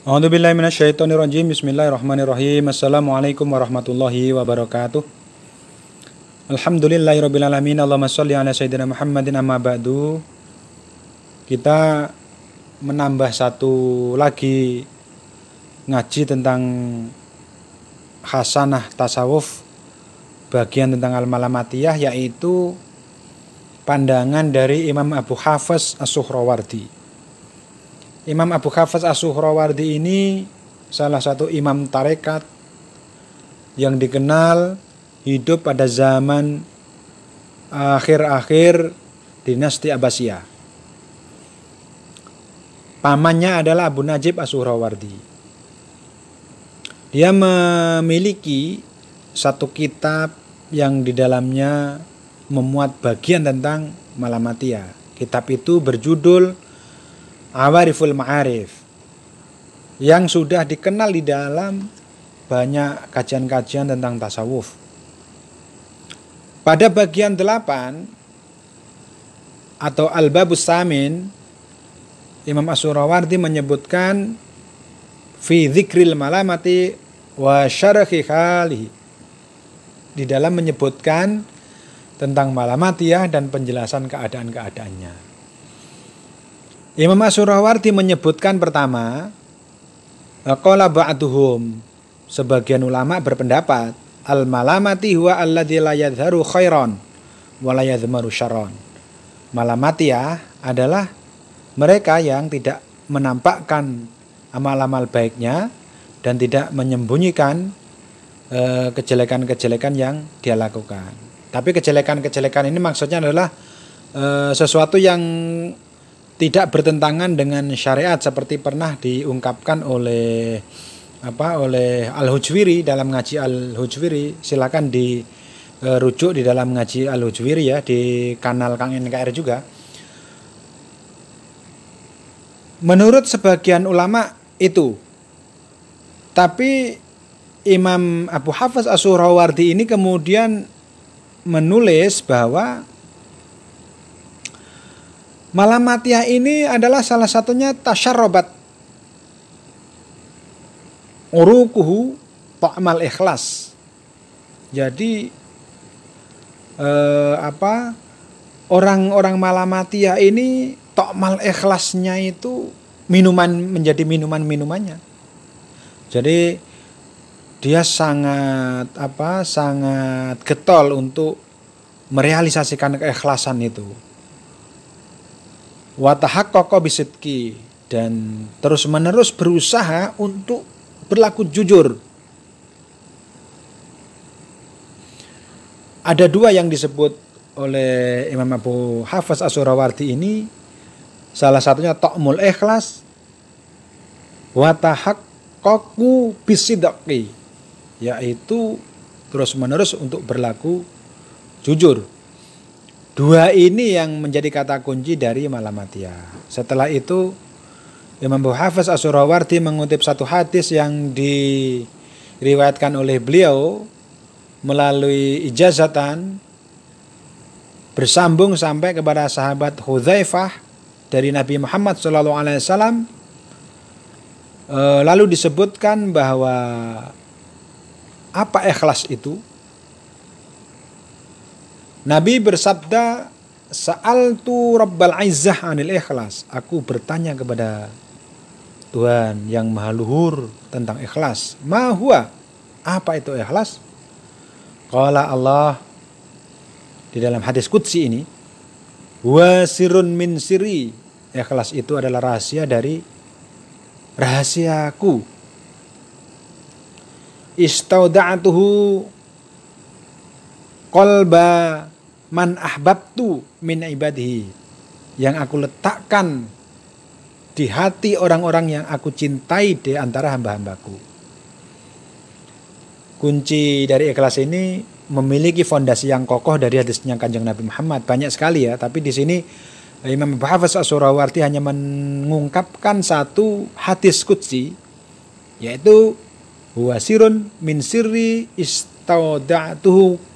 A'udzubillahi minasyaitonirrajim. Bismillahirrahmanirrahim. Assalamualaikum warahmatullahi wabarakatuh. Alhamdulillahirabbil alamin. Allahumma shalli ala sayyidina Muhammadin amma ba'du. Kita menambah satu lagi ngaji tentang hasanah tasawuf, bagian tentang al-malamatiyah, yaitu pandangan dari Imam Abu Hafiz As-Suhrawardi. Imam Abu Hafiz As-Suhrawardi ini salah satu imam tarekat yang dikenal hidup pada zaman akhir-akhir dinasti Abbasiyah. Pamannya adalah Abu Najib As-Suhrawardi. Dia memiliki satu kitab yang di dalamnya memuat bagian tentang malamatiyah. Kitab itu berjudul Awariful Ma'arif, yang sudah dikenal di dalam banyak kajian-kajian tentang tasawuf. Pada bagian 8 atau Al-Babus Samin, Imam As-Suhrawardi menyebutkan fi dzikril malamati wa syarhi khalihi, di dalam menyebutkan tentang malamatiyah dan penjelasan keadaan-keadaannya. Imam As-Suhrawardi menyebutkan pertama, qala ba'duhum, sebagian ulama berpendapat, al-malamati huwa alladzi la yadhharu khairan wa la yadhmaru syarran. Malamatiyah adalah mereka yang tidak menampakkan amal-amal baiknya dan tidak menyembunyikan kejelekan-kejelekan yang dia lakukan. Tapi kejelekan-kejelekan ini maksudnya adalah sesuatu yang tidak bertentangan dengan syariat, seperti pernah diungkapkan oleh Al-Hujwiri dalam ngaji Al-Hujwiri. Silakan dirujuk di dalam ngaji Al-Hujwiri ya, di kanal Kang NKR juga. Menurut sebagian ulama itu. Tapi Imam Abu Hafiz As-Suhrawardi ini kemudian menulis bahwa malamatiyah ini adalah salah satunya tasyarrobat urukuhu ta'mal ikhlas. Jadi orang-orang malamatiyah ini ta'mal ikhlasnya itu menjadi minuman-minumannya. Jadi dia sangat getol untuk merealisasikan keikhlasan itu. Wa tahaqqaqa bisidqi, dan terus-menerus berusaha untuk berlaku jujur. Ada dua yang disebut oleh Imam Abu Hafiz As-Suhrawardi ini, salah satunya ta'mul ikhlas wa tahaqqaqu bisidqi, yaitu terus-menerus untuk berlaku jujur. Dua ini yang menjadi kata kunci dari malamatiyah. Setelah itu Imam Abu Hafiz As-Suhrawardi mengutip satu hadis yang diriwayatkan oleh beliau melalui ijazatan, bersambung sampai kepada sahabat Hudzaifah dari Nabi Muhammad SAW. Lalu disebutkan bahwa apa ikhlas itu? Nabi bersabda, sa'altu rabbal izzah anil ikhlas. Aku bertanya kepada Tuhan yang maha luhur tentang ikhlas. Ma huwa? Apa itu ikhlas? Qala Allah, di dalam hadis qudsi ini, wa sirun min siri. Ikhlas itu adalah rahasia dari rahasiaku. Istauda'atuhu qalba man ahbabtu min ibadihi, yang aku letakkan di hati orang-orang yang aku cintai di antara hamba-hambaku. Kunci dari ikhlas ini memiliki fondasi yang kokoh dari hadisnya Kanjeng Nabi Muhammad. Banyak sekali ya, tapi di sini Imam Abu Hafiz As-Suhrawardi hanya mengungkapkan satu hadis qudsi, yaitu huwa sirun min sirri istauda'tuhu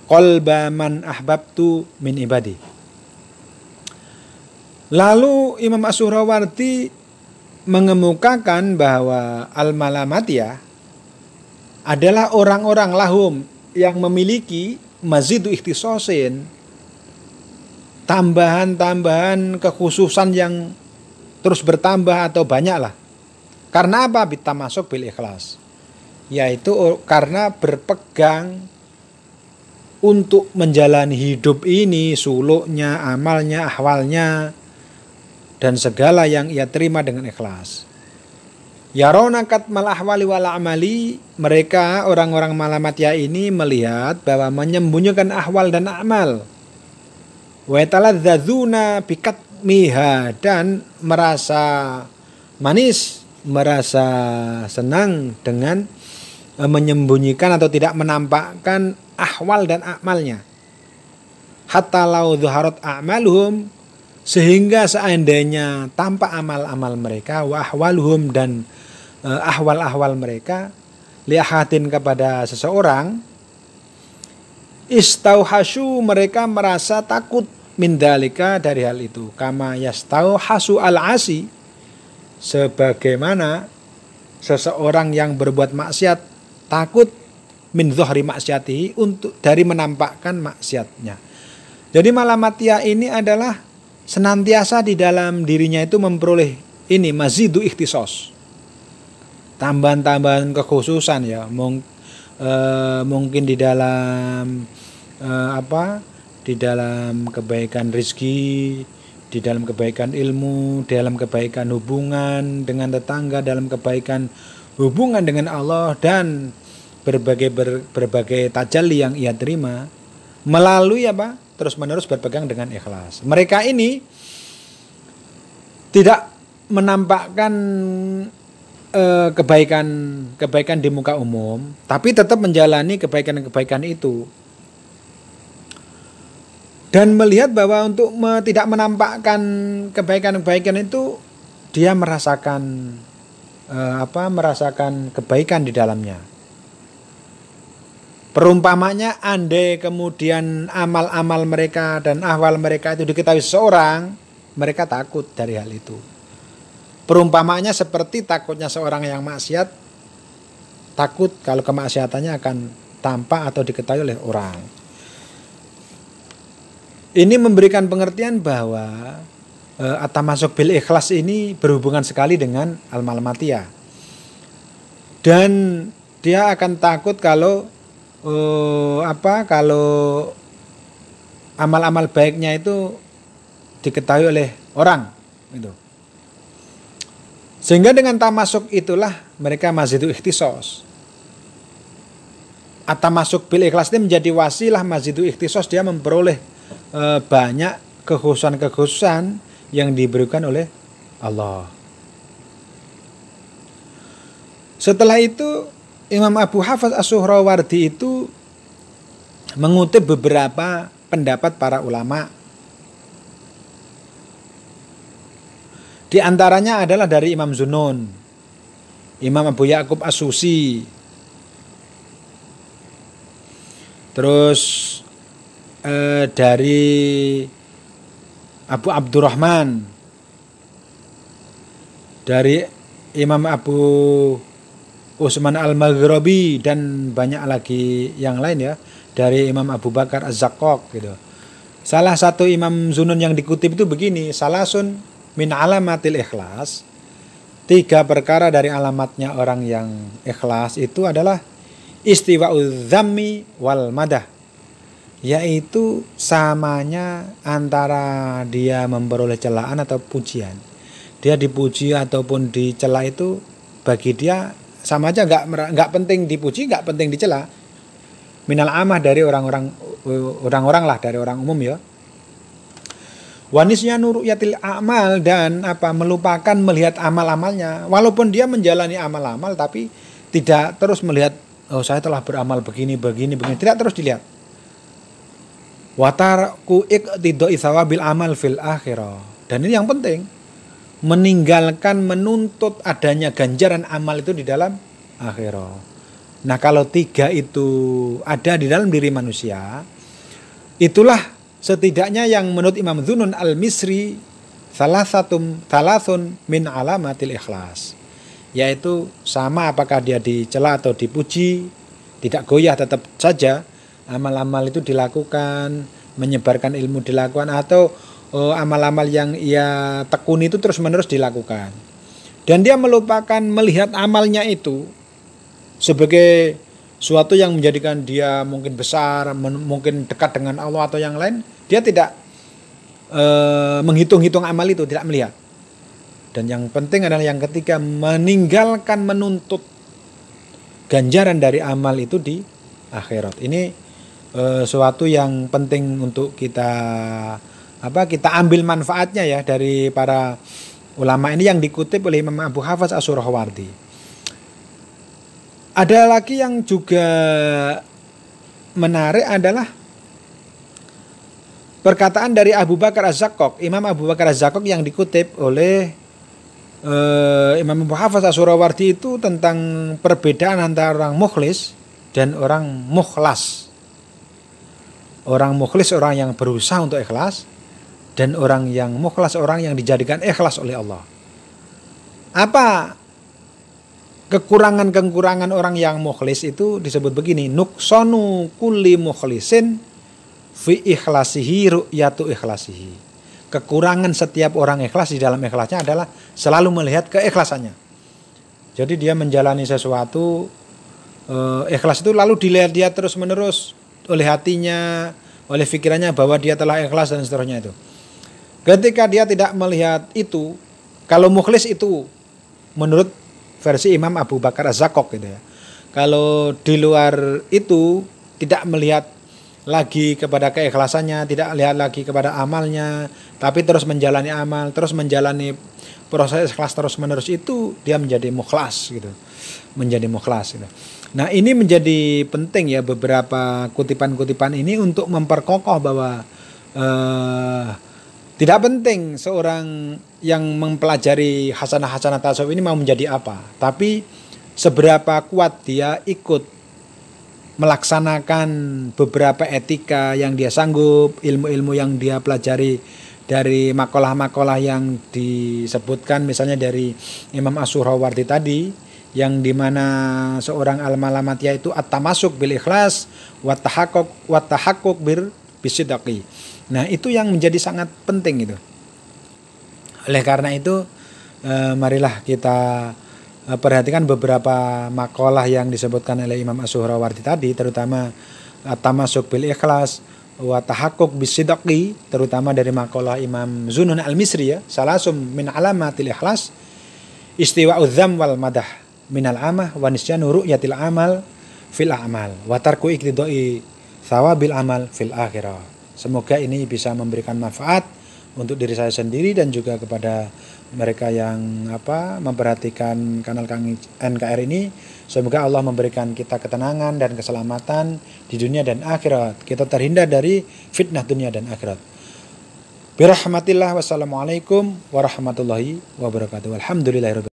qalba man ahbabtu min ibadi. Lalu Imam As-Suhrawardi mengemukakan bahwa al-malamatiyah adalah orang-orang lahum yang memiliki mazidu ikhtisosin, tambahan-tambahan kekhususan yang terus bertambah atau banyak lah. Karena apa? Bitamasuk bil ikhlas, yaitu karena berpegang untuk menjalani hidup ini, suluknya, amalnya, ahwalnya, dan segala yang ia terima dengan ikhlas. Yarona katmal ahwali wal amali, mereka orang-orang malamatiyah ini melihat bahwa menyembunyikan ahwal dan amal. Wa taladzadzuna bikatmiha, dan merasa manis, merasa senang dengan menyembunyikan atau tidak menampakkan ahwal dan amalnya. Hatta lau dhuharat a'maluhum, sehingga seandainya tampak amal-amal mereka, wa ahwaluhum, dan ahwal-ahwal mereka, liahatin kepada seseorang, istauhasyu, mereka merasa takut, mindalika, dari hal itu, kama yastauhasu al-asi, sebagaimana seseorang yang berbuat maksiat takut min dhuhri maksiatihi, untuk dari menampakkan maksiatnya. Jadi malamatiyah ini adalah senantiasa di dalam dirinya itu memperoleh ini mazidu ikhtisos, tambahan-tambahan kekhususan ya, mungkin di dalam di dalam kebaikan rizki, di dalam kebaikan ilmu, dalam kebaikan hubungan dengan tetangga, dalam kebaikan hubungan dengan Allah, dan berbagai tajalli yang ia terima melalui terus menerus berpegang dengan ikhlas. Mereka ini tidak menampakkan kebaikan di muka umum, tapi tetap menjalani kebaikan itu, dan melihat bahwa untuk tidak menampakkan kebaikan itu, dia merasakan kebaikan di dalamnya. Perumpamanya, andai kemudian amal-amal mereka dan ahwal mereka itu diketahui seseorang, mereka takut dari hal itu. Perumpamanya seperti takutnya seorang yang maksiat, takut kalau kemaksiatannya akan tampak atau diketahui oleh orang. Ini memberikan pengertian bahwa at-tamasuk bil ikhlas ini berhubungan sekali dengan al-malamatiyah. Dan dia akan takut kalau amal-amal baiknya itu diketahui oleh orang itu. Sehingga dengan tamasuk itulah mereka mazidu ikhtisos. At-tamasuk bil ikhlas ini menjadi wasilah mazidu ikhtisos, dia memperoleh banyak kekhususan yang diberikan oleh Allah. Setelah itu Imam Abu Hafs As-Suhrawardi itu mengutip beberapa pendapat para ulama. Di antaranya adalah dari Imam Zunun, Imam Abu Ya'qub As-Susi, terus dari Abu Abdurrahman, dari Imam Abu Utsman Al-Maghribi, dan banyak lagi yang lain ya, dari Imam Abu Bakar Az-Zaqqaq gitu. Salah satu Imam Zunun yang dikutip itu begini, salasun min alamatil ikhlas, 3 perkara dari alamatnya orang yang ikhlas itu adalah istiwa'udz dzammi wal madah, yaitu samanya antara dia memperoleh celaan atau pujian. Dia dipuji ataupun dicela itu bagi dia sama aja, nggak penting dipuji, nggak penting dicela. Minal amah, dari orang-orang lah, dari orang umum ya. Wanisnya nuruyatil amal, dan melupakan melihat amal-amalnya. Walaupun dia menjalani amal-amal, tapi tidak terus melihat, oh saya telah beramal begini, tidak terus dilihat. Watarku iqtidai tsawabil amal fil akhirah. Dan ini yang penting, meninggalkan menuntut adanya ganjaran amal itu di dalam akhirat. Nah, kalau 3 itu ada di dalam diri manusia, itulah setidaknya yang menurut Imam Dzunun al-Misri thalathun min alamatil ikhlas. Yaitu sama apakah dia dicela atau dipuji, tidak goyah tetap saja amal-amal itu dilakukan, menyebarkan ilmu dilakukan, atau amal-amal yang ia tekuni itu terus-menerus dilakukan. Dan dia melupakan melihat amalnya itu sebagai suatu yang menjadikan dia mungkin besar, mungkin dekat dengan Allah atau yang lain. Dia tidak menghitung-hitung amal itu, tidak melihat. Dan yang penting adalah yang ketiga, meninggalkan menuntut ganjaran dari amal itu di akhirat. Ini suatu yang penting untuk kita ambil manfaatnya ya dari para ulama ini yang dikutip oleh Imam Abu Hafs As-Surawardi. Ada lagi yang juga menarik adalah perkataan dari Abu Bakar Az-Zakkok, Imam Abu Bakar Az-Zakkok yang dikutip oleh Imam Abu Hafs As-Surawardi itu tentang perbedaan antara orang mukhlis dan orang mukhlas. Orang mukhlis orang yang berusaha untuk ikhlas, dan orang yang mukhlas orang yang dijadikan ikhlas oleh Allah. Apa kekurangan-kekurangan orang yang mukhlis itu disebut begini, nuksonu kulli mukhlisin fi ikhlasihi ru'yatu ikhlasihi. Kekurangan setiap orang ikhlas di dalam ikhlasnya adalah selalu melihat keikhlasannya. Jadi dia menjalani sesuatu ikhlas itu lalu dilihat dia terus menerus oleh hatinya, oleh pikirannya bahwa dia telah ikhlas dan seterusnya itu. Ketika dia tidak melihat itu, kalau mukhlis itu menurut versi Imam Abu Bakar Az-Zakkok gitu ya. Kalau di luar itu tidak melihat lagi kepada keikhlasannya, tidak lihat lagi kepada amalnya, tapi terus menjalani amal, terus menjalani proses ikhlas terus menerus, itu dia menjadi mukhlas gitu. Menjadi mukhlas gitu. Nah, ini menjadi penting ya beberapa kutipan-kutipan ini untuk memperkokoh bahwa tidak penting seorang yang mempelajari hasanah-hasanah tasawuf ini mau menjadi apa, tapi seberapa kuat dia ikut melaksanakan beberapa etika yang dia sanggup, ilmu-ilmu yang dia pelajari dari makalah-makalah yang disebutkan misalnya dari Imam As-Surawardi tadi, yang dimana seorang al-malamatiyah itu at-tamasuk bil ikhlas wa tahaqquk bir bisidaqi. Nah, itu yang menjadi sangat penting itu. Oleh karena itu marilah kita perhatikan beberapa makalah yang disebutkan oleh Imam As-Surawardi tadi, terutama at-tamasuk bil ikhlas wa tahaqquk bisidaqi, terutama dari makalah Imam Zunun al-Misri ya, salasum min alamatil ikhlas istiwa'udz dzam wal madah minal amah wa nisyanu ru'yatil amal fil a'mal wa tarku iqtidai thawabil amal fil akhirah. Semoga ini bisa memberikan manfaat untuk diri saya sendiri dan juga kepada mereka yang memperhatikan kanal NKR ini. Semoga Allah memberikan kita ketenangan dan keselamatan di dunia dan akhirat. Kita terhindar dari fitnah dunia dan akhirat. Birahmatillah, wassalamualaikum warahmatullahi wabarakatuh. Alhamdulillahirabbil alamin.